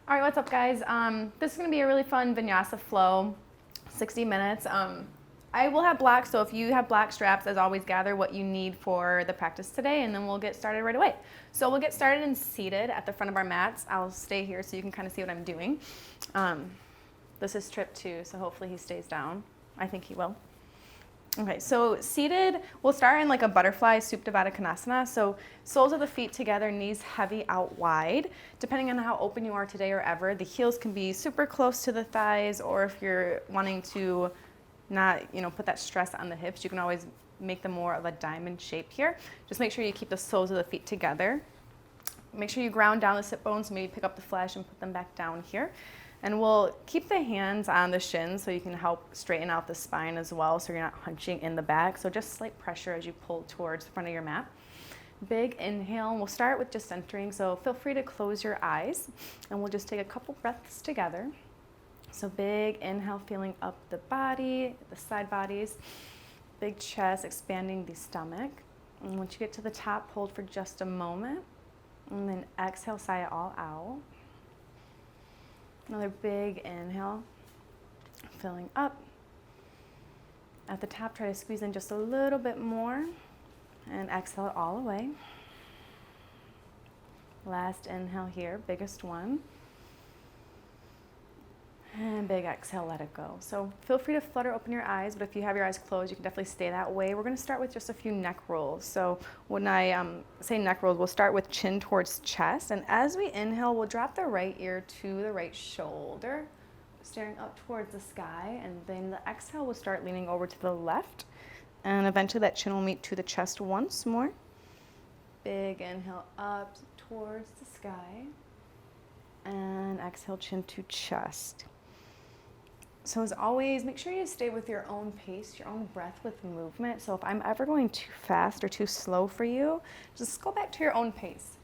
All right, what's up, guys? This is going to be a really fun vinyasa flow, 60 minutes. I will have black, so if you have black straps, as always, gather what you need for the practice today, and then we'll get started right away. So we'll get started and seated at the front of our mats. I'll stay here so you can kind of see what I'm doing. This is Trip 2, so hopefully he stays down. I think he will. Okay, so seated, we'll start in like a butterfly Supta Konasana. So soles of the feet together, knees heavy out wide. Depending on how open you are today or ever, the heels can be super close to the thighs, or if you're wanting to not, put that stress on the hips, you can always make them more of a diamond shape here. Just make sure you keep the soles of the feet together. Make sure you ground down the sit bones, maybe pick up the flesh and put them back down here. And we'll keep the hands on the shins so you can help straighten out the spine as well, so you're not hunching in the back. So just slight pressure as you pull towards the front of your mat. Big inhale, and we'll start with just centering. So feel free to close your eyes, and we'll just take a couple breaths together. So big inhale, feeling up the body, the side bodies. Big chest, expanding the stomach. And once you get to the top, hold for just a moment. And then exhale, sigh it all out. Another big inhale, filling up. At the top, try to squeeze in just a little bit more, and exhale it all away. Last inhale here, biggest one. And big exhale, let it go. So feel free to flutter open your eyes, but if you have your eyes closed, you can definitely stay that way. We're going to start with just a few neck rolls. So when I say neck rolls, we'll start with chin towards chest. And as we inhale, we'll drop the right ear to the right shoulder, staring up towards the sky. And then the exhale will start leaning over to the left. And eventually that chin will meet to the chest once more. Big inhale up towards the sky. And exhale, chin to chest. So as always, make sure you stay with your own pace, your own breath with movement. So if I'm ever going too fast or too slow for you, just go back to your own pace.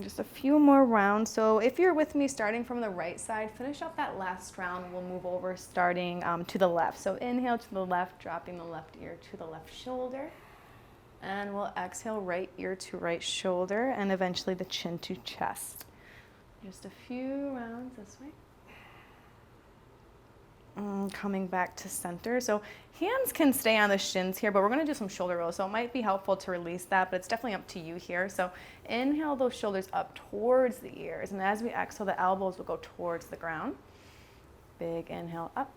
Just a few more rounds. So if you're with me starting from the right side, finish up that last round. We'll move over starting to the left. So inhale to the left, dropping the left ear to the left shoulder. And we'll exhale right ear to right shoulder, and eventually the chin to chest. Just a few rounds this way. Coming back to center. So hands can stay on the shins here, but we're going to do some shoulder rolls. So it might be helpful to release that, but it's definitely up to you here. So inhale those shoulders up towards the ears. And as we exhale, the elbows will go towards the ground. Big inhale up.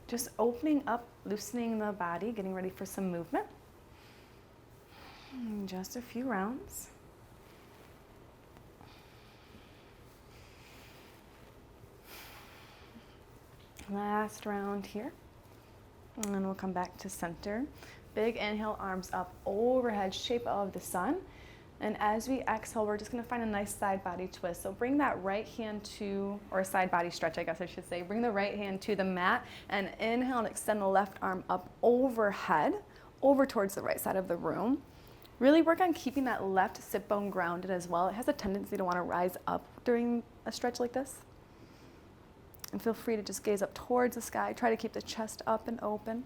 Just opening up, loosening the body, getting ready for some movement. Just a few rounds. Last round here, and then we'll come back to center. Big inhale, arms up overhead, shape of the sun. And as we exhale, we're just going to find a nice side body twist. So bring that right hand to, or a side body stretch, I guess I should say. Bring the right hand to the mat, and inhale and extend the left arm up overhead, over towards the right side of the room. Really work on keeping that left sit bone grounded as well. It has a tendency to want to rise up during a stretch like this. And feel free to just gaze up towards the sky. Try to keep the chest up and open.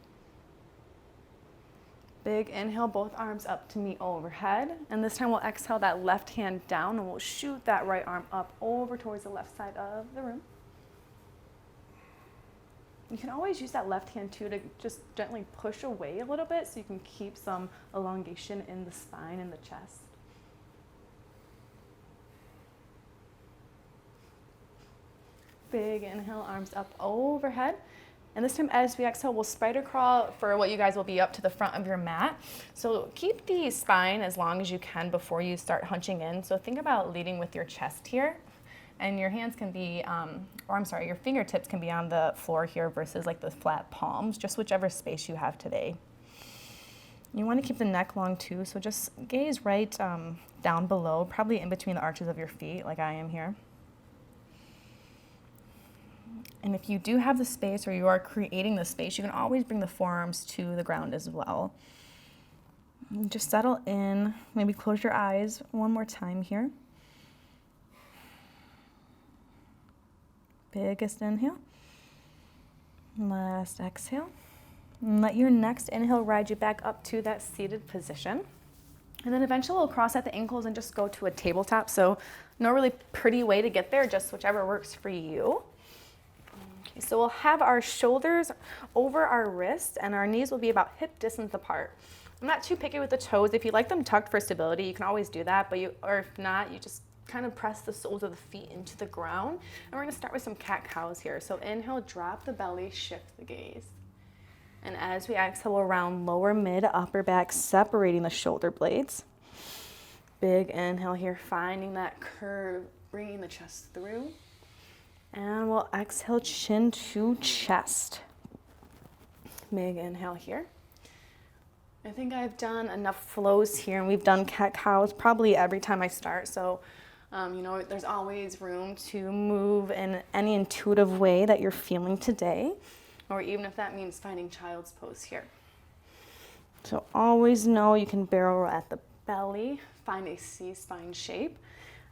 Big inhale, both arms up to meet overhead. And this time we'll exhale that left hand down, and we'll shoot that right arm up over towards the left side of the room. You can always use that left hand too to just gently push away a little bit so you can keep some elongation in the spine and the chest. Big inhale, arms up overhead. And this time as we exhale, we'll spider crawl for what you guys will be up to the front of your mat. So keep the spine as long as you can before you start hunching in. So think about leading with your chest here. And your hands can be, your fingertips can be on the floor here versus like the flat palms, just whichever space you have today. You want to keep the neck long too, so just gaze right down below, probably in between the arches of your feet like I am here. And if you do have the space, or you are creating the space, you can always bring the forearms to the ground as well. Just settle in, maybe close your eyes one more time here. Biggest inhale. Last exhale. And let your next inhale ride you back up to that seated position. And then eventually we'll cross at the ankles and just go to a tabletop. So no really pretty way to get there, just whichever works for you. Okay, so we'll have our shoulders over our wrists and our knees will be about hip distance apart. I'm not too picky with the toes. If you like them tucked for stability, you can always do that, or if not, you just kind of press the soles of the feet into the ground. And we're gonna start with some cat-cows here. So inhale, drop the belly, shift the gaze. And as we exhale, around lower mid, upper back, separating the shoulder blades. Big inhale here, finding that curve, bringing the chest through. And we'll exhale, chin to chest. Big inhale here. I think I've done enough flows here, and we've done cat-cows probably every time I start. So, there's always room to move in any intuitive way that you're feeling today, or even if that means finding child's pose here. So always know you can barrel roll at the belly, find a C-spine shape.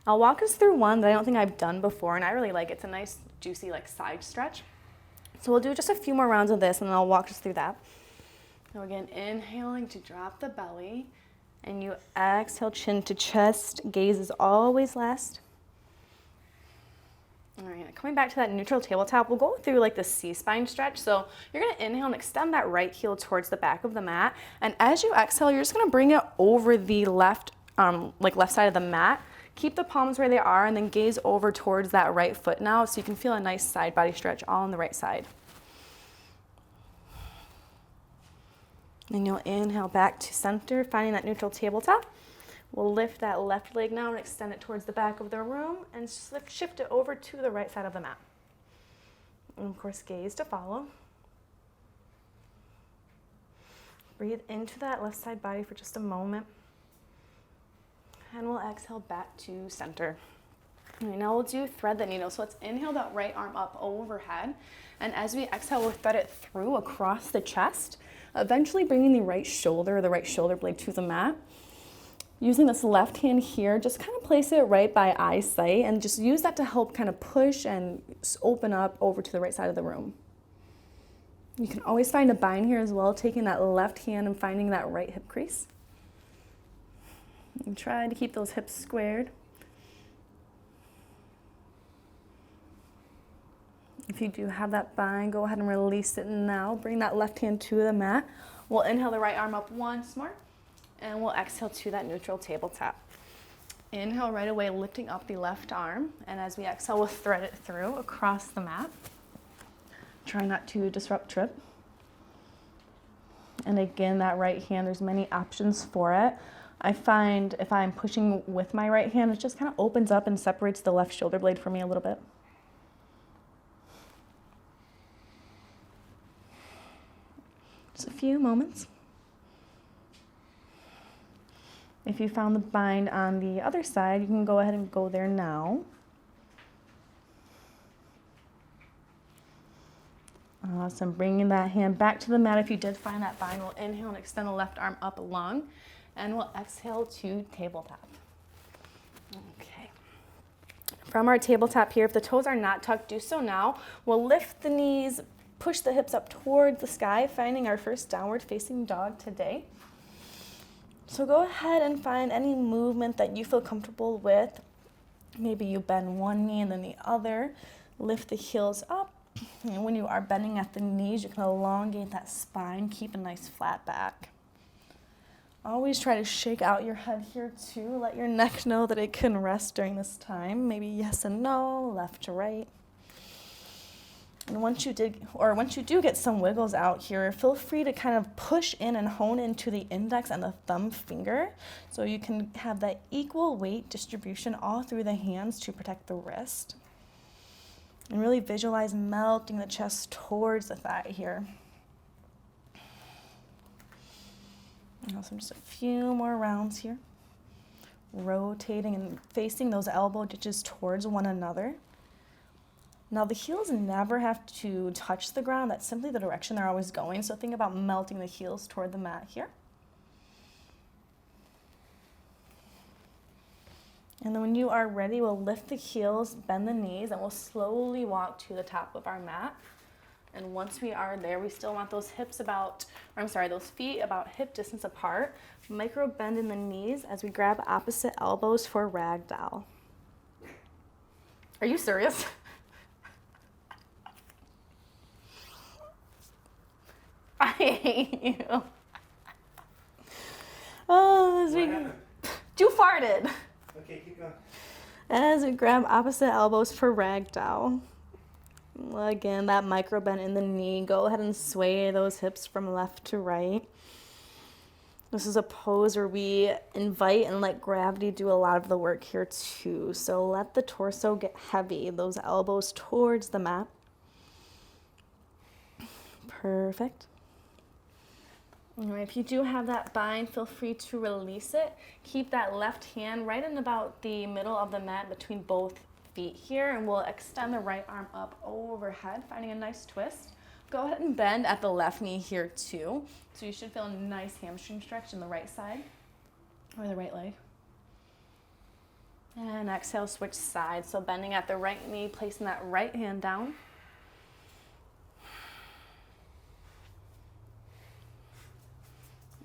I'll walk us through one that I don't think I've done before, and I really like it. It's a nice, juicy, side stretch. So we'll do just a few more rounds of this, and then I'll walk us through that. So again, inhaling to drop the belly, and you exhale, chin to chest. Gaze is always last. All right, coming back to that neutral tabletop, we'll go through the C-spine stretch. So you're gonna inhale and extend that right heel towards the back of the mat. And as you exhale, you're just gonna bring it over the left side of the mat. Keep the palms where they are and then gaze over towards that right foot now so you can feel a nice side body stretch all on the right side. And you'll inhale back to center, finding that neutral tabletop. We'll lift that left leg now and extend it towards the back of the room and shift it over to the right side of the mat. And of course, gaze to follow. Breathe into that left side body for just a moment. And we'll exhale back to center. All right, now we'll do thread the needle. So let's inhale that right arm up overhead. And as we exhale, we'll thread it through across the chest, eventually bringing the right shoulder blade to the mat. Using this left hand here, just kind of place it right by eyesight and just use that to help kind of push and open up over to the right side of the room. You can always find a bind here as well, taking that left hand and finding that right hip crease. And try to keep those hips squared. If you do have that bind, go ahead and release it now. Bring that left hand to the mat. We'll inhale the right arm up once more. And we'll exhale to that neutral tabletop. Inhale right away, lifting up the left arm. And as we exhale, we'll thread it through across the mat. Try not to disrupt trip. And again, that right hand, there's many options for it. I find if I'm pushing with my right hand, it just kind of opens up and separates the left shoulder blade for me a little bit. Just a few moments. If you found the bind on the other side, you can go ahead and go there now. Awesome, bringing that hand back to the mat. If you did find that bind, we'll inhale and extend the left arm up long, and we'll exhale to tabletop. Okay. From our tabletop here, if the toes are not tucked, do so now. We'll lift the knees, push the hips up towards the sky, finding our first downward facing dog today. So go ahead and find any movement that you feel comfortable with. Maybe you bend one knee and then the other. Lift the heels up. And when you are bending at the knees, you can elongate that spine. Keep a nice flat back. Always try to shake out your head here too. Let your neck know that it can rest during this time. Maybe yes and no, left to right. And once you do get some wiggles out here, feel free to kind of push in and hone into the index and the thumb finger so you can have that equal weight distribution all through the hands to protect the wrist. And really visualize melting the chest towards the thigh here. Awesome, just a few more rounds here. Rotating and facing those elbow ditches towards one another. Now the heels never have to touch the ground. That's simply the direction they're always going. So think about melting the heels toward the mat here. And then when you are ready, we'll lift the heels, bend the knees, and we'll slowly walk to the top of our mat. And once we are there, we still want those hips about, or I'm sorry, those feet about hip distance apart. Micro bend in the knees as we grab opposite elbows for ragdoll. Are you serious? I hate you. Oh, as we, you farted. Okay, keep going. As we grab opposite elbows for ragdoll. Again, that micro bend in the knee. Go ahead and sway those hips from left to right. This is a pose where we invite and let gravity do a lot of the work here too. So let the torso get heavy, those elbows towards the mat. Perfect. All right, if you do have that bind, feel free to release it. Keep that left hand right in about the middle of the mat between both feet here, and we'll extend the right arm up overhead, finding a nice twist. Go ahead and bend at the left knee here too. So you should feel a nice hamstring stretch in the right side or the right leg. And exhale, switch sides. So bending at the right knee, placing that right hand down.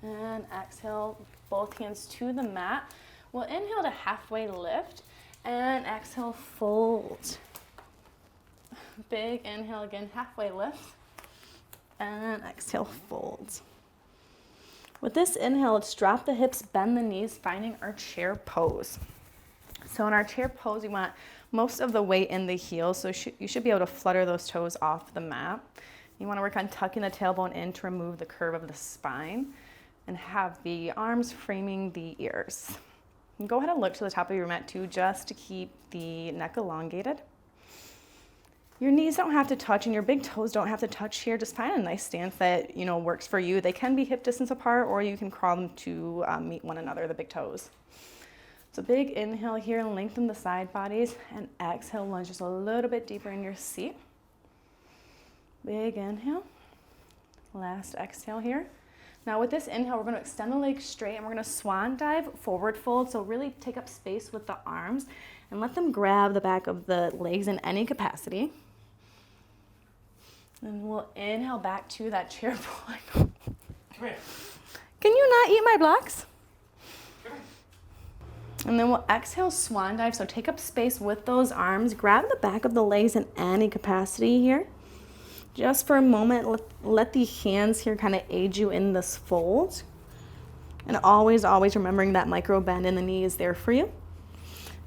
And exhale, both hands to the mat. We'll inhale to halfway lift and exhale, fold. Big inhale again, halfway lift. And exhale, fold. With this inhale, let's drop the hips, bend the knees, finding our chair pose. So in our chair pose, we want most of the weight in the heels, so you should be able to flutter those toes off the mat. You want to work on tucking the tailbone in to remove the curve of the spine and have the arms framing the ears. And go ahead and look to the top of your mat too, just to keep the neck elongated. Your knees don't have to touch and your big toes don't have to touch here. Just find a nice stance that works for you. They can be hip distance apart, or you can crawl them to meet one another, the big toes. So big inhale here, lengthen the side bodies, and exhale, lunge just a little bit deeper in your seat. Big inhale. Last exhale here. Now with this inhale, we're going to extend the legs straight and we're going to swan dive, forward fold. So really take up space with the arms and let them grab the back of the legs in any capacity. And we'll inhale back to that chair pose. Come here. Can you not eat my blocks? Come here. And then we'll exhale, swan dive. So take up space with those arms. Grab the back of the legs in any capacity here. Just for a moment, let the hands here kind of aid you in this fold. And always remembering that micro bend in the knee is there for you.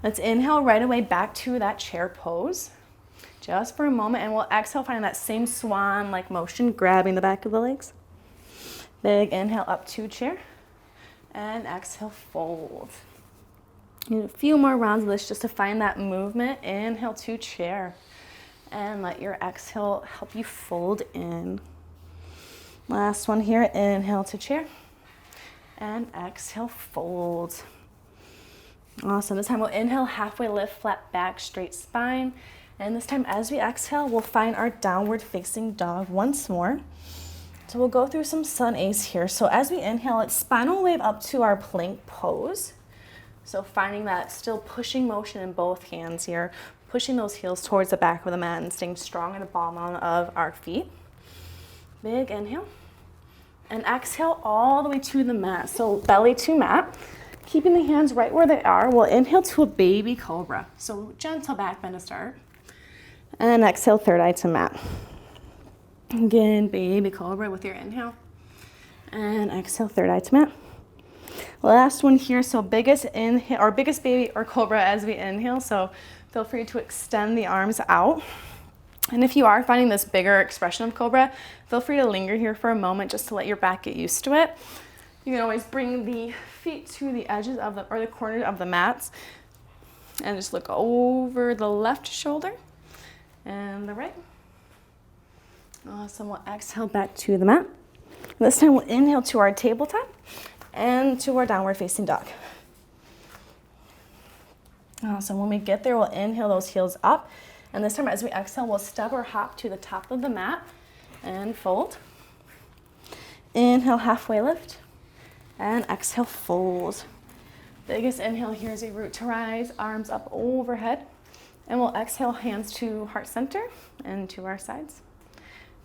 Let's inhale right away back to that chair pose. Just for a moment, and we'll exhale, finding that same swan-like motion, grabbing the back of the legs. Big inhale up to chair, and exhale, fold. A few more rounds of this just to find that movement. Inhale to chair, and let your exhale help you fold in. Last one here, inhale to chair, and exhale, fold. Awesome. This time we'll inhale, halfway lift, flat back, straight spine. And this time as we exhale, we'll find our downward facing dog once more. So we'll go through some sun A's here. So as we inhale, it's spinal wave up to our plank pose. So finding that still pushing motion in both hands here, pushing those heels towards the back of the mat and staying strong in the ball mound of our feet. Big inhale. And exhale all the way to the mat. So belly to mat. Keeping the hands right where they are, we'll inhale to a baby cobra. So gentle back bend to start. And exhale, third eye to mat. Again, baby cobra with your inhale. And exhale, third eye to mat. Last one here, so biggest inhale, or biggest baby or cobra as we inhale. So feel free to extend the arms out. And if you are finding this bigger expression of cobra, feel free to linger here for a moment just to let your back get used to it. You can always bring the feet to the edges of the, or the corners of the mats, and just look over the left shoulder and the right. Awesome. We'll exhale back to the mat. This time we'll inhale to our tabletop and to our downward facing dog. Awesome. When we get there, we'll inhale those heels up. And this time as we exhale, we'll step or hop to the top of the mat and fold. Inhale, halfway lift. And exhale, fold. Biggest inhale here is a root to rise, arms up overhead. And we'll exhale, hands to heart center and to our sides.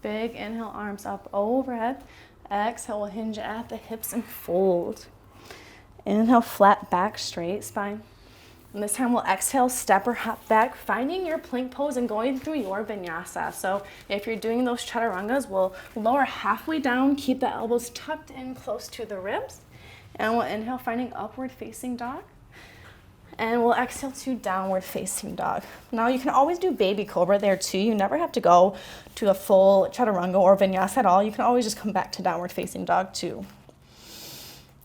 Big inhale, arms up overhead. Exhale, we'll hinge at the hips and fold. Inhale, flat back, straight spine. And this time we'll exhale, step or hop back, finding your plank pose and going through your vinyasa. So if you're doing those chaturangas, we'll lower halfway down, keep the elbows tucked in close to the ribs. And we'll inhale, finding upward facing dog. And we'll exhale to downward facing dog. Now you can always do baby cobra there too. You never have to go to a full chaturanga or vinyasa at all. You can always just come back to downward facing dog too.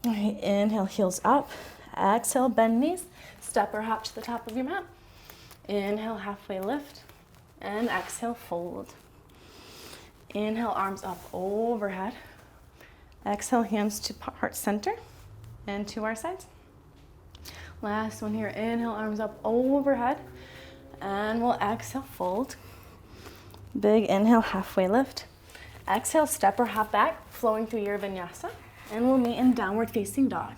All right, inhale, heels up. Exhale, bend knees. Step or hop to the top of your mat. Inhale, halfway lift. And exhale, fold. Inhale, arms up overhead. Exhale, hands to heart center and to our sides. Last one here. Inhale, arms up overhead. And we'll exhale, fold. Big inhale, halfway lift. Exhale, step or hop back, flowing through your vinyasa. And we'll meet in downward facing dog.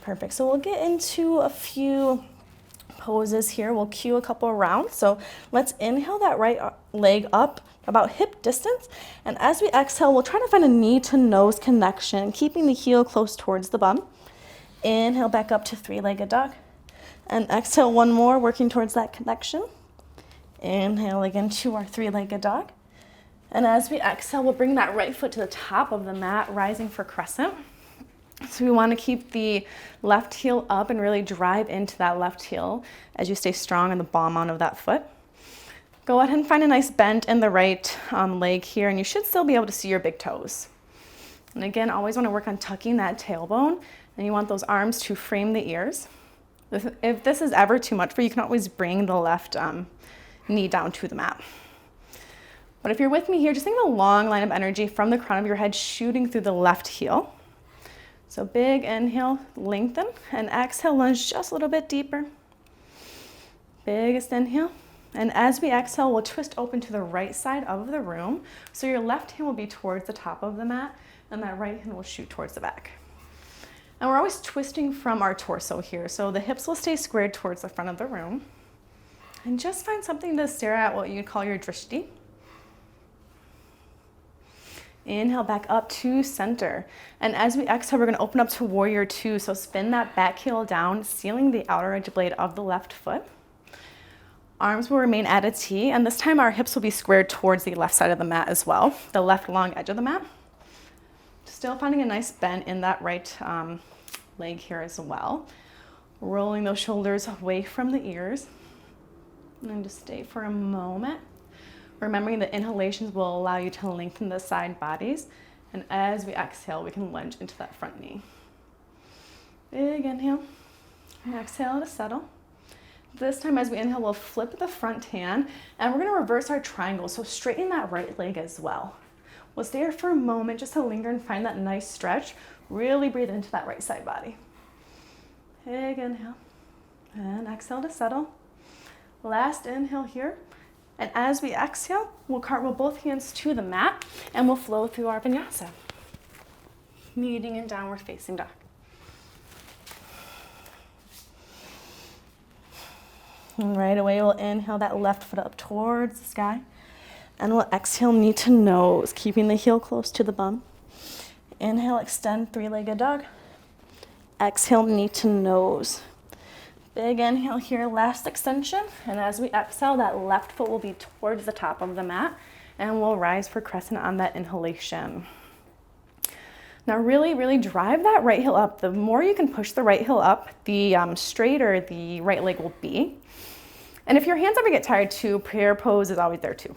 Perfect. So we'll get into a few poses here. We'll cue a couple rounds. So let's inhale that right leg up about hip distance. And as we exhale, we'll try to find a knee to nose connection, keeping the heel close towards the bum. Inhale back up to three-legged dog. And exhale one more, working towards that connection. Inhale again to our three-legged dog. And as we exhale, we'll bring that right foot to the top of the mat, rising for crescent. So we want to keep the left heel up and really drive into that left heel as you stay strong in the ball mount of that foot. Go ahead and find a nice bend in the right leg here, and you should still be able to see your big toes. And again, always want to work on tucking that tailbone, and you want those arms to frame the ears. If this is ever too much for you, you can always bring the left knee down to the mat. But if you're with me here, just think of a long line of energy from the crown of your head shooting through the left heel. So big inhale, lengthen, and exhale, lunge just a little bit deeper. Biggest inhale. And as we exhale, we'll twist open to the right side of the room. So your left hand will be towards the top of the mat, and that right hand will shoot towards the back. And we're always twisting from our torso here. So the hips will stay squared towards the front of the room. And just find something to stare at, what you call your drishti. Inhale back up to center. And as we exhale, we're going to open up to warrior two. So spin that back heel down, sealing the outer edge blade of the left foot. Arms will remain at a T, and this time our hips will be squared towards the left side of the mat as well, the left long edge of the mat. Still finding a nice bend in that right leg here as well. Rolling those shoulders away from the ears. And just stay for a moment. Remembering that inhalations will allow you to lengthen the side bodies. And as we exhale, we can lunge into that front knee. Big inhale. And exhale to settle. This time as we inhale, we'll flip the front hand. And we're going to reverse our triangle. So straighten that right leg as well. We'll stay here for a moment just to linger and find that nice stretch. Really breathe into that right side body. Big inhale. And exhale to settle. Last inhale here. And as we exhale, we'll cartwheel both hands to the mat and we'll flow through our vinyasa. Meeting in downward facing dog. And right away, we'll inhale that left foot up towards the sky. And we'll exhale knee to nose, keeping the heel close to the bum. Inhale, extend three-legged dog. Exhale, knee to nose. Big inhale here, last extension. And as we exhale, that left foot will be towards the top of the mat. And we'll rise for crescent on that inhalation. Now really, really drive that right heel up. The more you can push the right heel up, the straighter the right leg will be. And if your hands ever get tired too, prayer pose is always there too.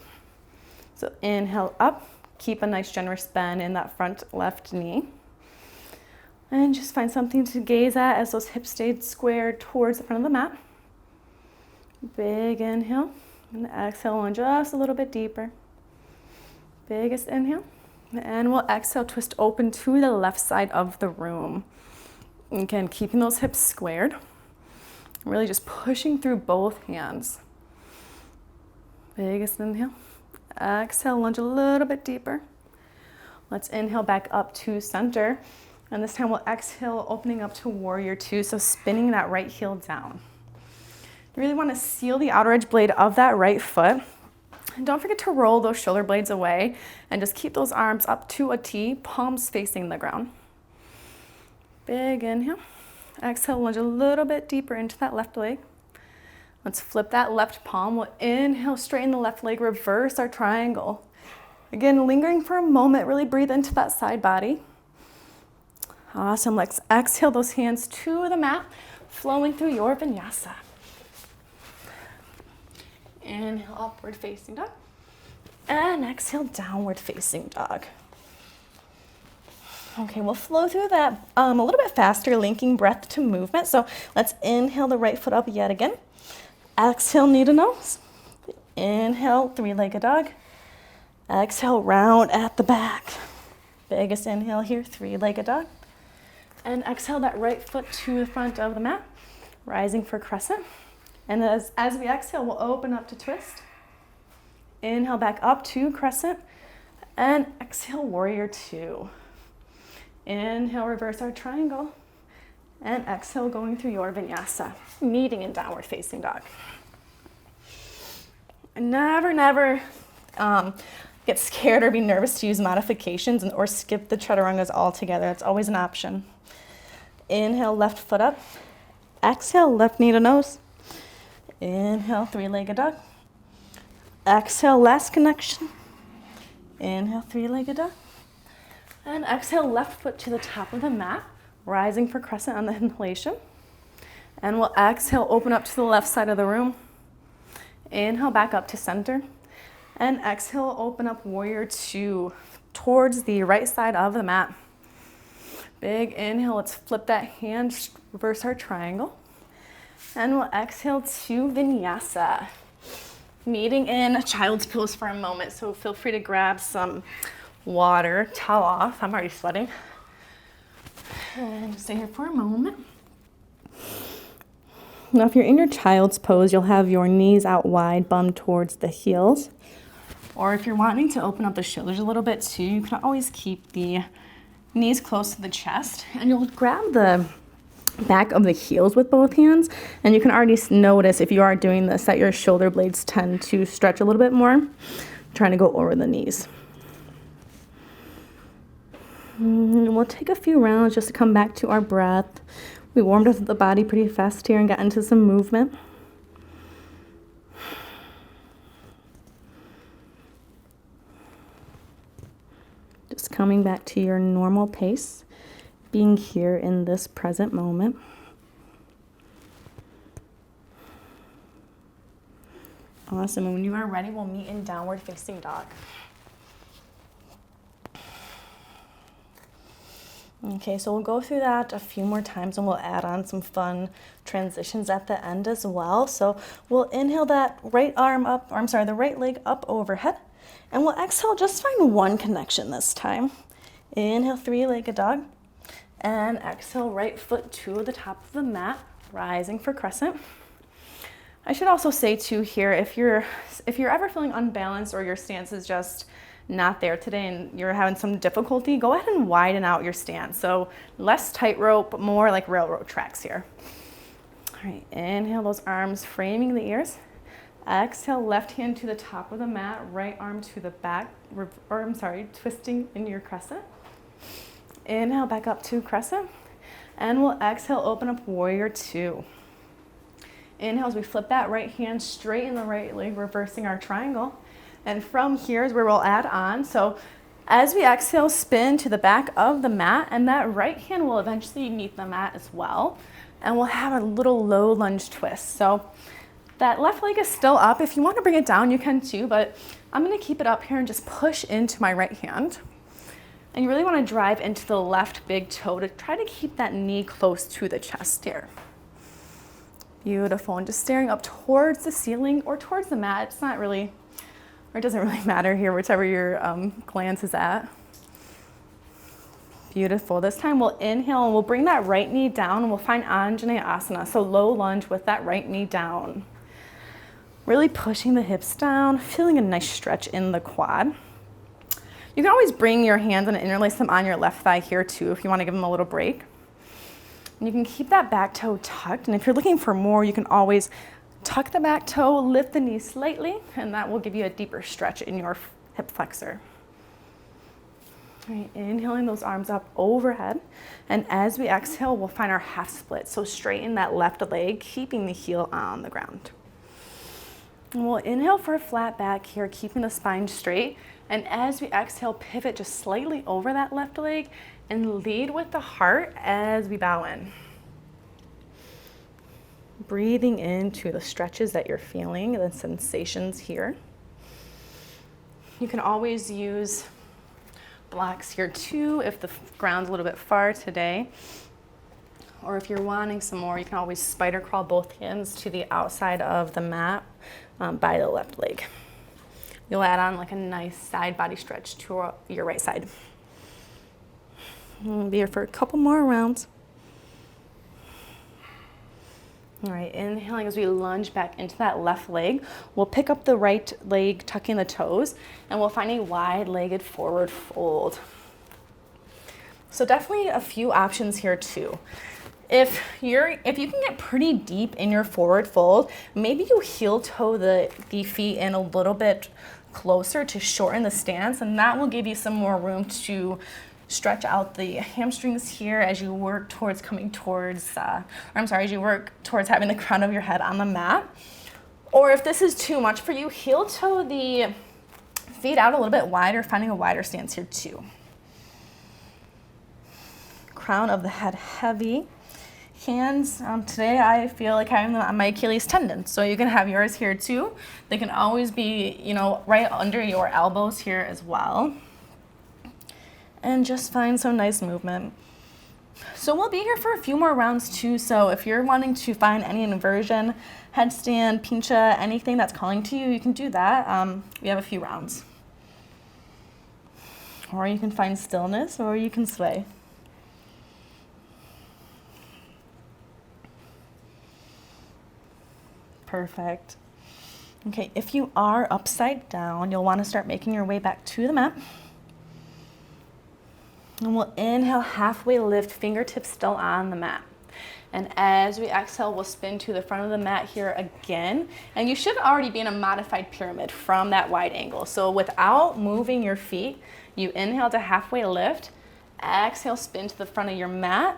So inhale up, keep a nice generous bend in that front left knee. And just find something to gaze at as those hips stayed squared towards the front of the mat. Big inhale, and exhale on just a little bit deeper. Biggest inhale, and we'll exhale, twist open to the left side of the room. Again, keeping those hips squared. Really just pushing through both hands. Biggest inhale. Exhale, lunge a little bit deeper. Let's inhale back up to center. And this time we'll exhale, opening up to warrior two. So spinning that right heel down. You really want to seal the outer edge blade of that right foot. And don't forget to roll those shoulder blades away and just keep those arms up to a T, palms facing the ground. Big inhale. Exhale, lunge a little bit deeper into that left leg. Let's flip that left palm. We'll inhale, straighten the left leg, reverse our triangle. Again, lingering for a moment, really breathe into that side body. Awesome. Let's exhale those hands to the mat, flowing through your vinyasa. Inhale, upward facing dog. And exhale, downward facing dog. Okay, we'll flow through that a little bit faster, linking breath to movement. So let's inhale the right foot up yet again. Exhale, knee to nose. Inhale, three-legged dog. Exhale, round at the back. Biggest inhale here, three-legged dog. And exhale that right foot to the front of the mat, rising for crescent. And as we exhale, we'll open up to twist. Inhale back up to crescent. And exhale, warrior two. Inhale, reverse our triangle. And exhale, going through your vinyasa, meeting in downward facing dog. Never get scared or be nervous to use modifications or skip the chaturangas altogether. It's always an option. Inhale, left foot up. Exhale, left knee to nose. Inhale, three-legged dog. Exhale, last connection. Inhale, three-legged dog. And exhale, left foot to the top of the mat, rising for crescent on the inhalation. And we'll exhale, open up to the left side of the room. Inhale, back up to center. And exhale, open up warrior two towards the right side of the mat. Big inhale, let's flip that hand, reverse our triangle. And we'll exhale to vinyasa. Meeting in child's pose for a moment, so feel free to grab some water, towel off. I'm already sweating. And just stay here for a moment. Now, if you're in your child's pose, you'll have your knees out wide, bum towards the heels. Or if you're wanting to open up the shoulders a little bit too, you can always keep the knees close to the chest. And you'll grab the back of the heels with both hands. And you can already notice if you are doing this that your shoulder blades tend to stretch a little bit more, trying to go over the knees. And we'll take a few rounds just to come back to our breath. We warmed up the body pretty fast here and got into some movement. Just coming back to your normal pace, being here in this present moment. Awesome, and when you are ready, we'll meet in downward facing dog. Okay, so we'll go through that a few more times and we'll add on some fun transitions at the end as well. So we'll inhale that right the right leg up overhead, and we'll exhale, just find one connection this time. Inhale, three-legged dog, and exhale, right foot to the top of the mat, rising for crescent. I should also say too here, if you're ever feeling unbalanced or your stance is just not there today and you're having some difficulty, go ahead and widen out your stance. So less tightrope, more like railroad tracks here. All right, inhale those arms, framing the ears. Exhale, left hand to the top of the mat, right arm to the back, twisting in your crescent. Inhale, back up to crescent. And we'll exhale, open up warrior two. Inhale as we flip that right hand straight in the right leg, reversing our triangle. And from here is where we'll add on. So as we exhale, spin to the back of the mat, and that right hand will eventually meet the mat as well. And we'll have a little low lunge twist. So that left leg is still up. If you want to bring it down, you can too, but I'm going to keep it up here and just push into my right hand. And you really want to drive into the left big toe to try to keep that knee close to the chest here. Beautiful. And just staring up towards the ceiling or towards the mat. It's not really, or it doesn't really matter here, whichever your glance is at. Beautiful. This time we'll inhale and we'll bring that right knee down and we'll find Anjaneyasana Asana. So low lunge with that right knee down. Really pushing the hips down, feeling a nice stretch in the quad. You can always bring your hands and interlace them on your left thigh here too if you want to give them a little break. And you can keep that back toe tucked, and if you're looking for more, you can always Tuck the back toe, lift the knee slightly, and that will give you a deeper stretch in your hip flexor. All right, inhaling those arms up overhead. And as we exhale, we'll find our half split. So straighten that left leg, keeping the heel on the ground. And we'll inhale for a flat back here, keeping the spine straight. And as we exhale, pivot just slightly over that left leg and lead with the heart as we bow in. Breathing into the stretches that you're feeling, the sensations here. You can always use blocks here too if the ground's a little bit far today. Or if you're wanting some more, you can always spider crawl both hands to the outside of the mat by the left leg. You'll add on like a nice side body stretch to your right side. We'll be here for a couple more rounds. All right, inhaling as we lunge back into that left leg. We'll pick up the right leg, tucking the toes, and we'll find a wide-legged forward fold. So definitely a few options here too. If you can get pretty deep in your forward fold, maybe you heel toe the feet in a little bit closer to shorten the stance, and that will give you some more room to stretch out the hamstrings here as you work towards as you work towards having the crown of your head on the mat. Or if this is too much for you, heel toe the feet out a little bit wider, finding a wider stance here too. Crown of the head heavy. Hands, today I feel like I'm on my Achilles tendon, so you can have yours here too. They can always be, right under your elbows here as well. And just find some nice movement. So we'll be here for a few more rounds too. So if you're wanting to find any inversion, headstand, pincha, anything that's calling to you, you can do that. We have a few rounds. Or you can find stillness, or you can sway. Perfect. Okay, if you are upside down, you'll want to start making your way back to the mat. And we'll inhale, halfway lift, fingertips still on the mat. And as we exhale, we'll spin to the front of the mat here again. And you should already be in a modified pyramid from that wide angle. So without moving your feet, you inhale to halfway lift, exhale, spin to the front of your mat,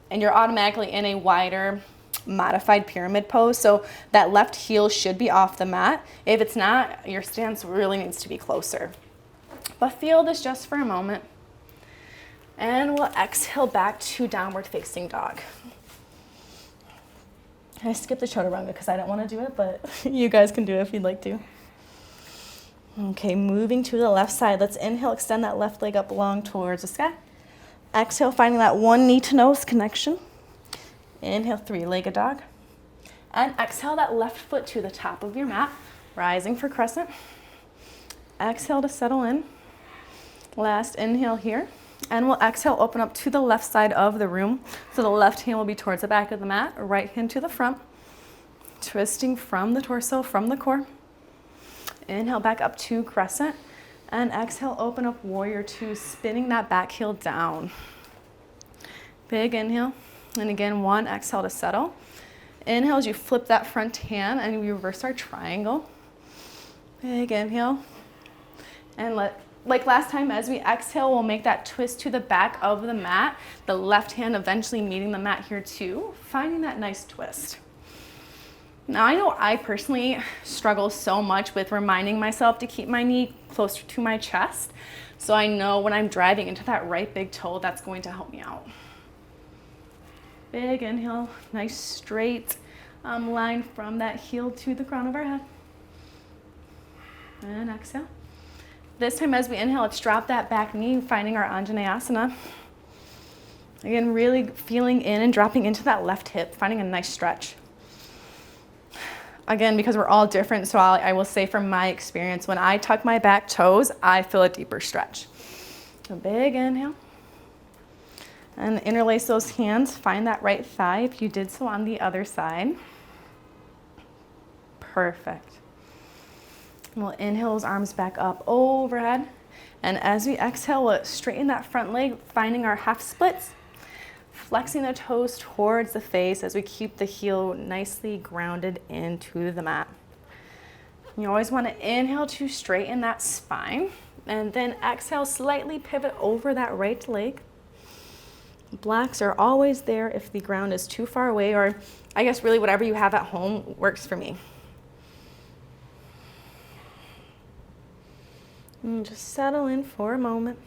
and you're automatically in a wider modified pyramid pose. So that left heel should be off the mat. If it's not, your stance really needs to be closer. But feel this just for a moment. And we'll exhale back to downward facing dog. I skipped the chaturanga because I don't want to do it, but you guys can do it if you'd like to. Okay, moving to the left side. Let's inhale, extend that left leg up long towards the sky. Exhale, finding that one knee to nose connection. Inhale, three-legged dog. And exhale that left foot to the top of your mat, rising for crescent. Exhale to settle in. Last inhale here. And we'll exhale, open up to the left side of the room. So the left hand will be towards the back of the mat, right hand to the front. Twisting from the torso, from the core. Inhale back up to crescent. And exhale, open up warrior two, spinning that back heel down. Big inhale. And again, one, exhale to settle. Inhale as you flip that front hand and we reverse our triangle. Big inhale. And like last time, as we exhale, we'll make that twist to the back of the mat. The left hand eventually meeting the mat here too, finding that nice twist. Now I know I personally struggle so much with reminding myself to keep my knee closer to my chest. So I know when I'm driving into that right big toe, that's going to help me out. Big inhale, nice straight line from that heel to the crown of our head. And exhale. This time as we inhale, let's drop that back knee, finding our Anjaneyasana. Again, really feeling in and dropping into that left hip, finding a nice stretch. Again, because we're all different, so I will say from my experience, when I tuck my back toes, I feel a deeper stretch. A big inhale. And interlace those hands, find that right thigh if you did so on the other side. Perfect. We'll inhale those arms back up overhead. And as we exhale, we'll straighten that front leg, finding our half splits. Flexing the toes towards the face as we keep the heel nicely grounded into the mat. You always want to inhale to straighten that spine, and then exhale, slightly pivot over that right leg. Blocks are always there if the ground is too far away, or I guess really whatever you have at home works for me. And just settle in for a moment.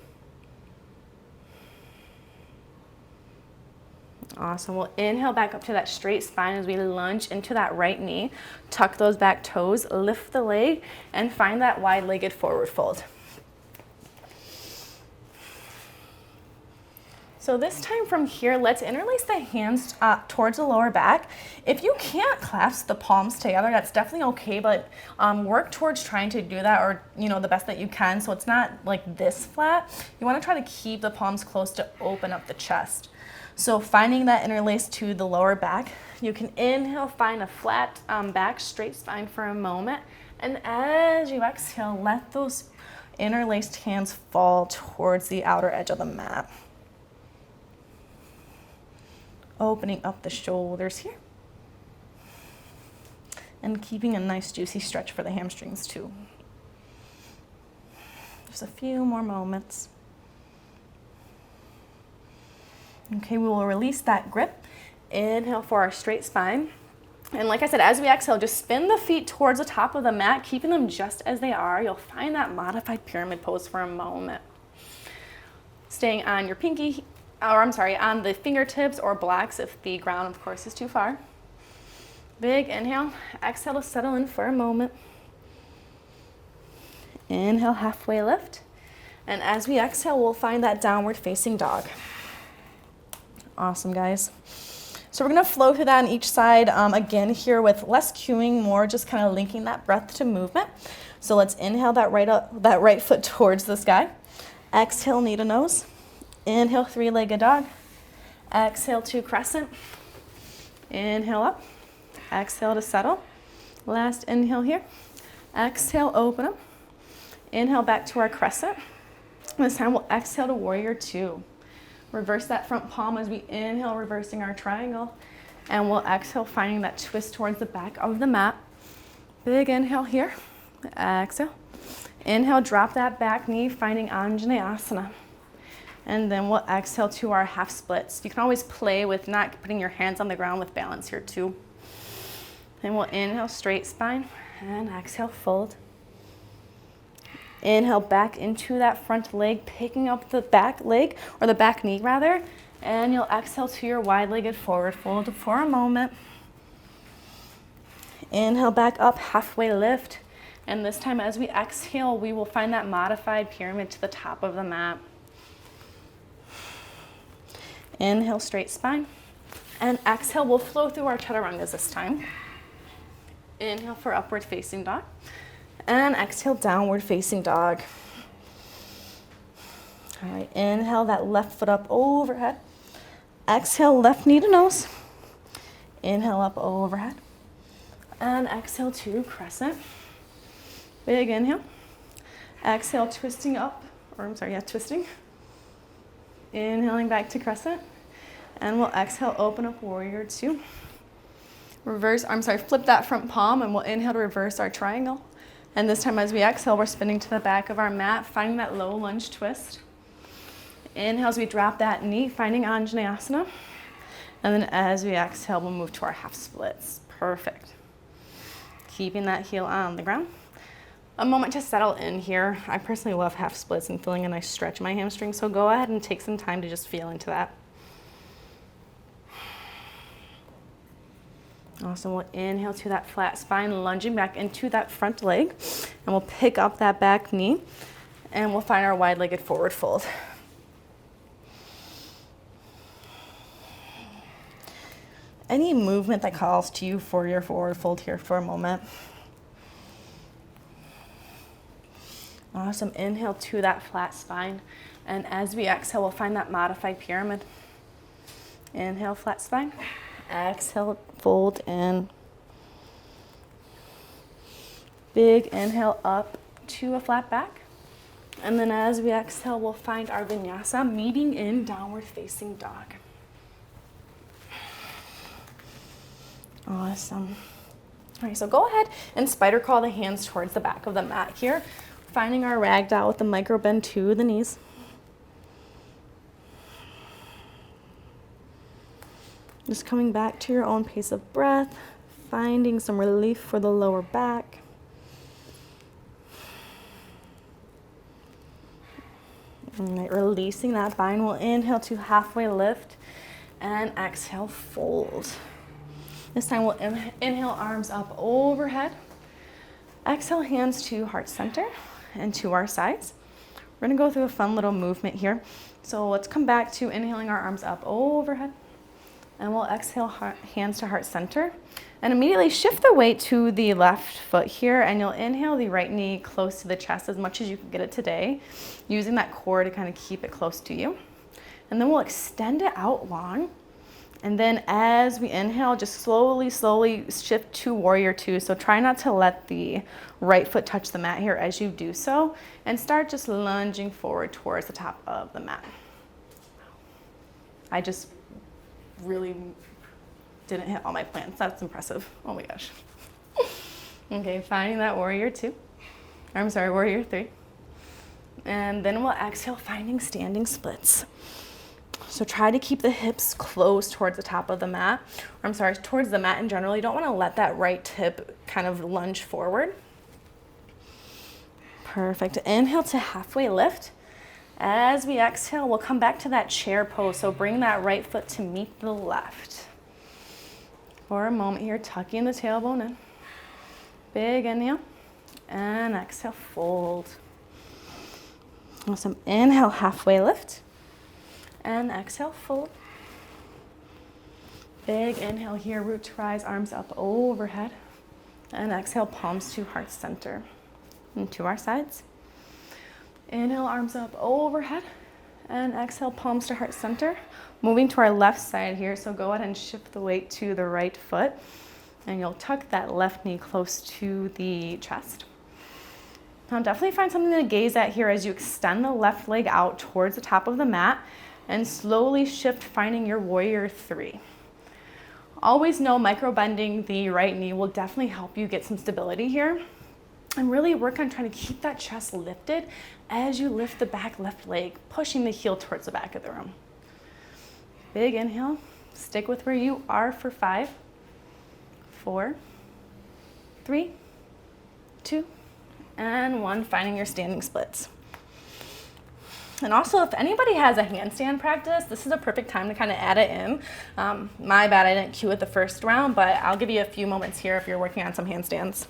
Awesome. We'll inhale back up to that straight spine as we lunge into that right knee. Tuck those back toes, lift the leg, and find that wide-legged forward fold. So this time from here, let's interlace the hands towards the lower back. If you can't clasp the palms together, that's definitely okay, but work towards trying to do that, or the best that you can, so it's not like this flat. You want to try to keep the palms close to open up the chest. So finding that interlace to the lower back, you can inhale, find a flat back, straight spine for a moment. And as you exhale, let those interlaced hands fall towards the outer edge of the mat. Opening up the shoulders here. And keeping a nice juicy stretch for the hamstrings too. Just a few more moments. Okay, we will release that grip. Inhale for our straight spine. And like I said, as we exhale, just spin the feet towards the top of the mat, keeping them just as they are. You'll find that modified pyramid pose for a moment. Staying on your on the fingertips or blocks if the ground, of course, is too far. Big inhale. Exhale to settle in for a moment. Inhale, halfway lift. And as we exhale, we'll find that downward facing dog. Awesome, guys. So we're going to flow through that on each side, again here with less cueing, more just kind of linking that breath to movement. So let's inhale that right foot towards the sky. Exhale, knee to nose. Inhale, three-legged dog. Exhale to crescent. Inhale up. Exhale to settle. Last inhale here. Exhale, open up. Inhale back to our crescent. This time we'll exhale to warrior two. Reverse that front palm as we inhale, reversing our triangle. And we'll exhale, finding that twist towards the back of the mat. Big inhale here. Exhale. Inhale, drop that back knee, finding Anjaneyasana. And then we'll exhale to our half splits. You can always play with not putting your hands on the ground with balance here too. Then we'll inhale, straight spine, and exhale, fold. Inhale back into that front leg, picking up the back leg, or the back knee rather, and you'll exhale to your wide-legged forward fold for a moment. Inhale back up, halfway lift, and this time as we exhale, we will find that modified pyramid to the top of the mat. Inhale, straight spine, and exhale, we'll flow through our chaturangas this time. Inhale for upward facing dog. And exhale, downward facing dog. All right, inhale that left foot up overhead. Exhale, left knee to nose. Inhale up overhead. And exhale to crescent. Big inhale. Exhale, twisting up, twisting. Inhaling back to crescent. And we'll exhale, open up warrior two. Flip that front palm and we'll inhale to reverse our triangle. And this time as we exhale, we're spinning to the back of our mat, finding that low lunge twist. Inhale as we drop that knee, finding Anjaneyasana. And then as we exhale, we'll move to our half splits. Perfect. Keeping that heel on the ground. A moment to settle in here. I personally love half splits and feeling a nice stretch in my hamstring, so go ahead and take some time to just feel into that. Awesome, we'll inhale to that flat spine, lunging back into that front leg, and we'll pick up that back knee, and we'll find our wide-legged forward fold. Any movement that calls to you for your forward fold here for a moment. Awesome, inhale to that flat spine, and as we exhale, we'll find that modified pyramid. Inhale, flat spine. Exhale, fold in. Big inhale up to a flat back. And then as we exhale, we'll find our vinyasa meeting in downward facing dog. Awesome. All right, so go ahead and spider crawl the hands towards the back of the mat here, finding our ragdoll with the micro bend to the knees. Just coming back to your own pace of breath, finding some relief for the lower back. All right, releasing that bind. We'll inhale to halfway lift and exhale, fold. This time we'll inhale, arms up overhead. Exhale, hands to heart center and to our sides. We're gonna go through a fun little movement here. So let's come back to inhaling our arms up overhead. And we'll exhale, hands to heart center. And immediately shift the weight to the left foot here, and you'll inhale the right knee close to the chest as much as you can get it today, using that core to kind of keep it close to you. And then we'll extend it out long. And then as we inhale, just slowly shift to warrior two. So try not to let the right foot touch the mat here as you do so, and start just lunging forward towards the top of the mat. I just really didn't hit all my plans. That's impressive. Oh my gosh. Okay, finding that warrior two. Warrior three. And then we'll exhale, finding standing splits. So try to keep the hips close towards the top of the mat. Towards the mat in general. You don't want to let that right hip kind of lunge forward. Perfect. Inhale to halfway lift. As we exhale, we'll come back to that chair pose. So bring that right foot to meet the left. For a moment here, tucking the tailbone in. Big inhale. And exhale, fold. Awesome. Inhale, halfway lift. And exhale, fold. Big inhale here, root to rise, arms up overhead. And exhale, palms to heart center. And to our sides. Inhale, arms up overhead. And exhale, palms to heart center. Moving to our left side here, so go ahead and shift the weight to the right foot. And you'll tuck that left knee close to the chest. Now definitely find something to gaze at here as you extend the left leg out towards the top of the mat and slowly shift, finding your warrior three. Always know micro bending the right knee will definitely help you get some stability here. And really work on trying to keep that chest lifted as you lift the back left leg, pushing the heel towards the back of the room. Big inhale, stick with where you are for 5, 4, 3, 2, and 1, finding your standing splits. And also, if anybody has a handstand practice, this is a perfect time to kind of add it in. My bad, I didn't cue it the first round, but I'll give you a few moments here if you're working on some handstands.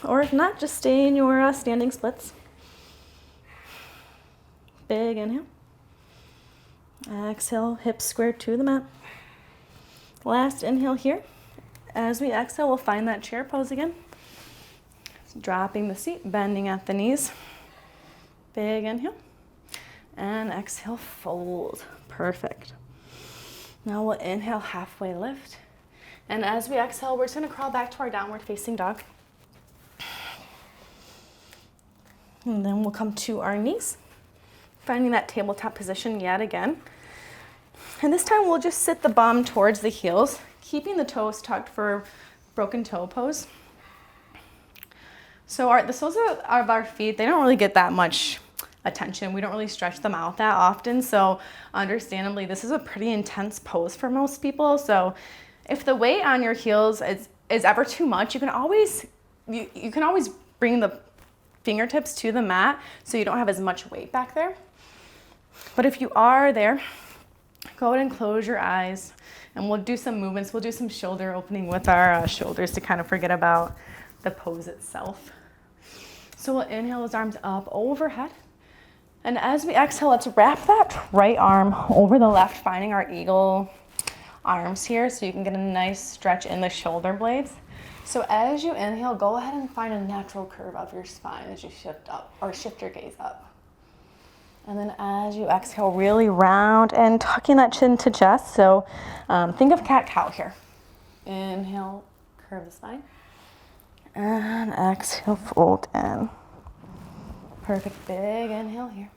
Or if not, just stay in your standing splits. Big inhale. Exhale, hips squared to the mat. Last inhale here. As we exhale, we'll find that chair pose again. Dropping the seat, bending at the knees. Big inhale. And exhale, fold. Perfect. Now we'll inhale, halfway lift. And as we exhale, we're just going to crawl back to our downward facing dog. And then we'll come to our knees, finding that tabletop position yet again. And this time we'll just sit the bum towards the heels, keeping the toes tucked for broken toe pose. So the soles of our feet, they don't really get that much attention. We don't really stretch them out that often. So understandably, this is a pretty intense pose for most people. So if the weight on your heels is ever too much, you can always bring the fingertips to the mat so you don't have as much weight back there. But if you are there, go ahead and close your eyes and we'll do some movements. We'll do some shoulder opening with our shoulders to kind of forget about the pose itself. So we'll inhale those arms up overhead. And as we exhale, let's wrap that right arm over the left, finding our eagle arms here so you can get a nice stretch in the shoulder blades. So as you inhale, go ahead and find a natural curve of your spine as you shift up or shift your gaze up. And then as you exhale, really round and tucking that chin to chest. So think of cat-cow here. Inhale, curve the spine. And exhale, fold in. Perfect, big inhale here.